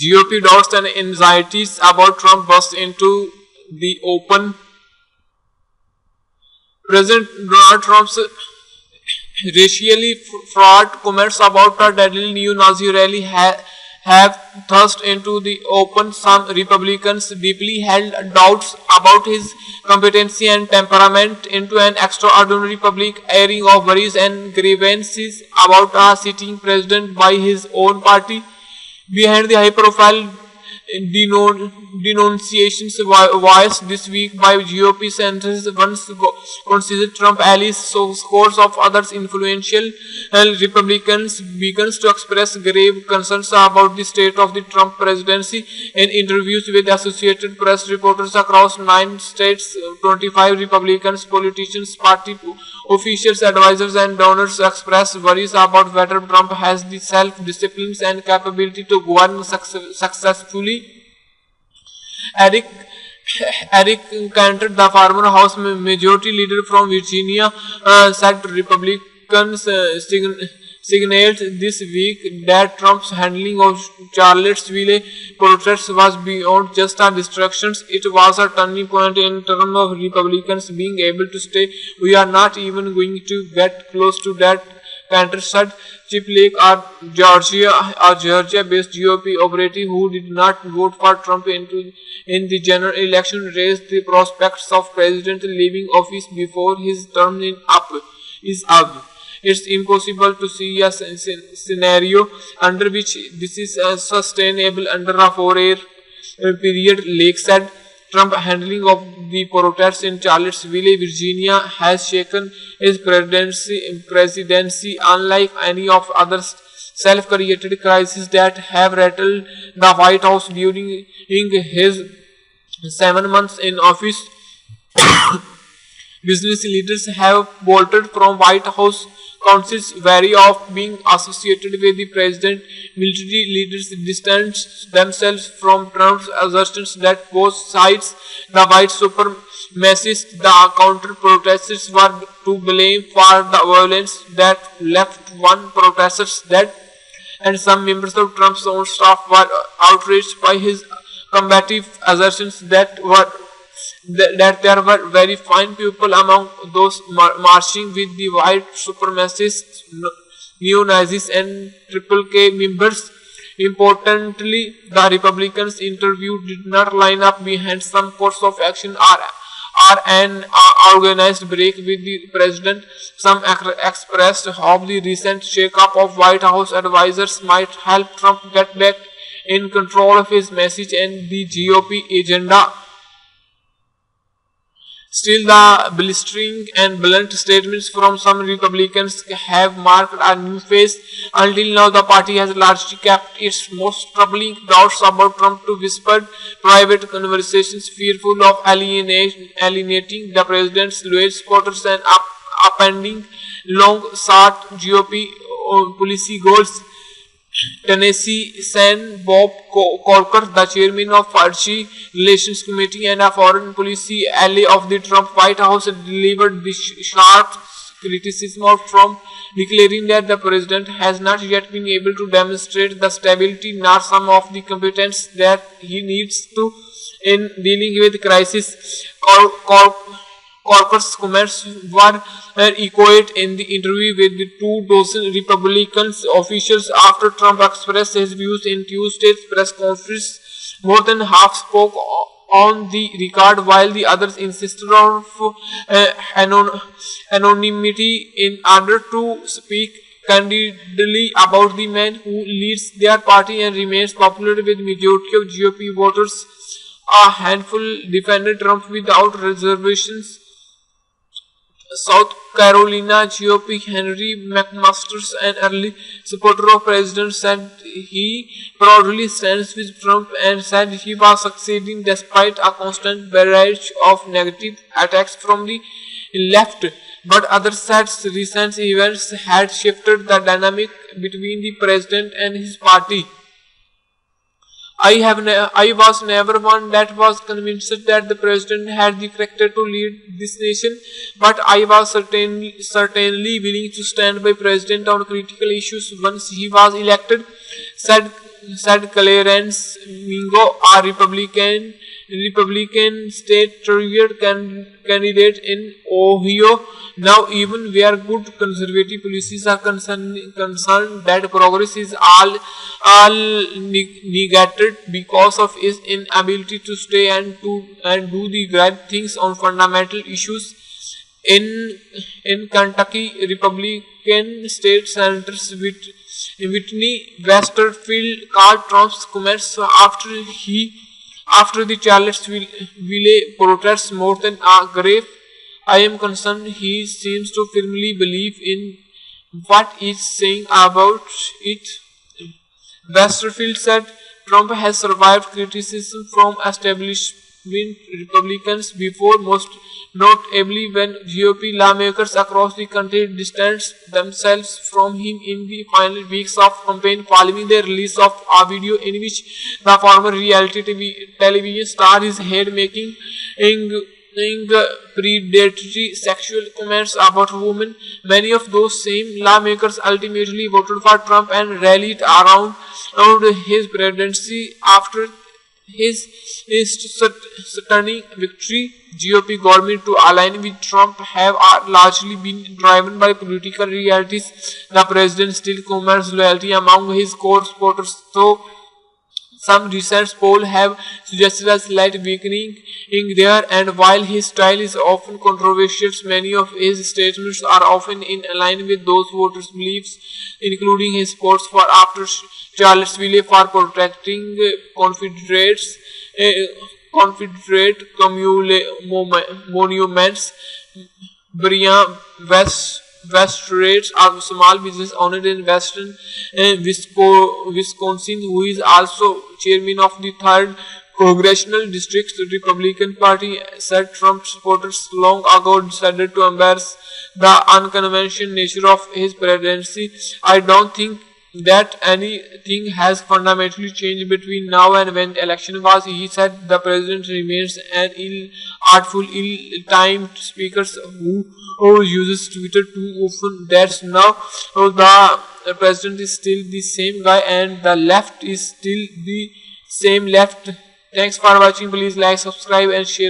GOP doubts and anxieties about Trump burst into the open. President Donald Trump's racially fraught comments about a deadly neo-Nazi rally have thrust into the open some Republicans deeply held doubts about his competency and temperament into an extraordinary public airing of worries and grievances about a sitting president by his own party. Behind the high-profile denunciations voiced this week by GOP senators once considered Trump allies, so scores of others influential Republicans begins to express grave concerns about the state of the Trump presidency. In interviews with Associated Press reporters across 9 states, 25 Republicans, politicians, party officials, advisors, and donors expressed worries about whether Trump has the self-discipline and capability to govern successfully. Eric Cantor, the former House Majority Leader from Virginia, said Republicans signaled this week that Trump's handling of Charlottesville protests was beyond just a distraction. It was a turning point in terms of Republicans being able to say, "We are not even going to get close to that." Cantor said Chip Lake, a Georgia-based GOP operative who did not vote for Trump in the general election, raised the prospects of President leaving office before his term is up. It's impossible to see a scenario under which this is sustainable under a 4-year period, Lake said. Trump handling of the protests in Charlottesville, Virginia has shaken his presidency unlike any of other self-created crises that have rattled the White House during his 7 months in office. Business leaders have bolted from White House councils wary of being associated with the president. Military leaders distanced themselves from Trump's assertions that both sides, the white supremacists, the counter-protesters, were to blame for the violence that left one protester dead, and some members of Trump's own staff were outraged by his combative assertions that there were very fine people among those marching with the white supremacists, neo-Nazis, and Triple K members. Importantly, the Republicans interviewed did not line up behind some course of action or an organized break with the president. Some expressed hope the recent shake-up of White House advisors might help Trump get back in control of his message and the GOP agenda. Still, the blistering and blunt statements from some Republicans have marked a new phase. Until now, the party has largely kept its most troubling doubts about Trump to whispered private conversations, fearful of alienating the president's loyal supporters and upending long-sought GOP policy goals. Tennessee Sen Bob Corker, the chairman of Party Relations Committee and a foreign policy ally of the Trump White House, delivered the sharp criticism of Trump, declaring that the president has not yet been able to demonstrate the stability nor some of the competence that he needs to in dealing with crisis. Corker's comments were echoed in the interview with the 24 Republican officials after Trump expressed his views in Tuesday's press conference. More than half spoke on the record, while the others insisted on anonymity in order to speak candidly about the man who leads their party and remains popular with majority of GOP voters. A handful defended Trump without reservations. South Carolina GOP Henry McMaster, an early supporter of President, said he proudly stands with Trump and said he was succeeding despite a constant barrage of negative attacks from the left. But others said recent events had shifted the dynamic between the president and his party. I was never one that was convinced that the president had the character to lead this nation, but I was certainly willing to stand by president on critical issues once he was elected, said said Clarence Mingo, a Republican state treasurer candidate in Ohio. Now, even where good conservative policies are concerned, that progress is all negated because of his inability to stay and do the right things on fundamental issues. In Kentucky, Republican State Senator Whitney Westerfield called Trump's comments after the Charlottesville protests more than a grave. I am concerned he seems to firmly believe in what he's saying about it. Westerfield said Trump has survived criticism from establishment Republicans before, most notably when GOP lawmakers across the country distanced themselves from him in the final weeks of campaign following the release of a video in which the former reality television star is heard making predatory sexual comments about women. Many of those same lawmakers ultimately voted for Trump and rallied around his presidency after his stunning victory. GOP government to align with Trump have largely been driven by political realities. The president still commands loyalty among his core supporters, though some recent polls have suggested a slight weakening there, and while his style is often controversial, many of his statements are often in line with those voters' beliefs, including his support for after Charlottesville for protecting Confederate monuments. Brian Westridge, a small business owner in western Wisconsin, who is also chairman of the 3rd Congressional District Republican Party, said Trump supporters long ago decided to embrace the unconventional nature of his presidency. I don't think that anything has fundamentally changed between now and when the election was. He said the president remains an artful, ill-timed speaker who uses Twitter too often. That's now the president is still the same guy and the left is still the same left. Thanks for watching. Please like, subscribe and share.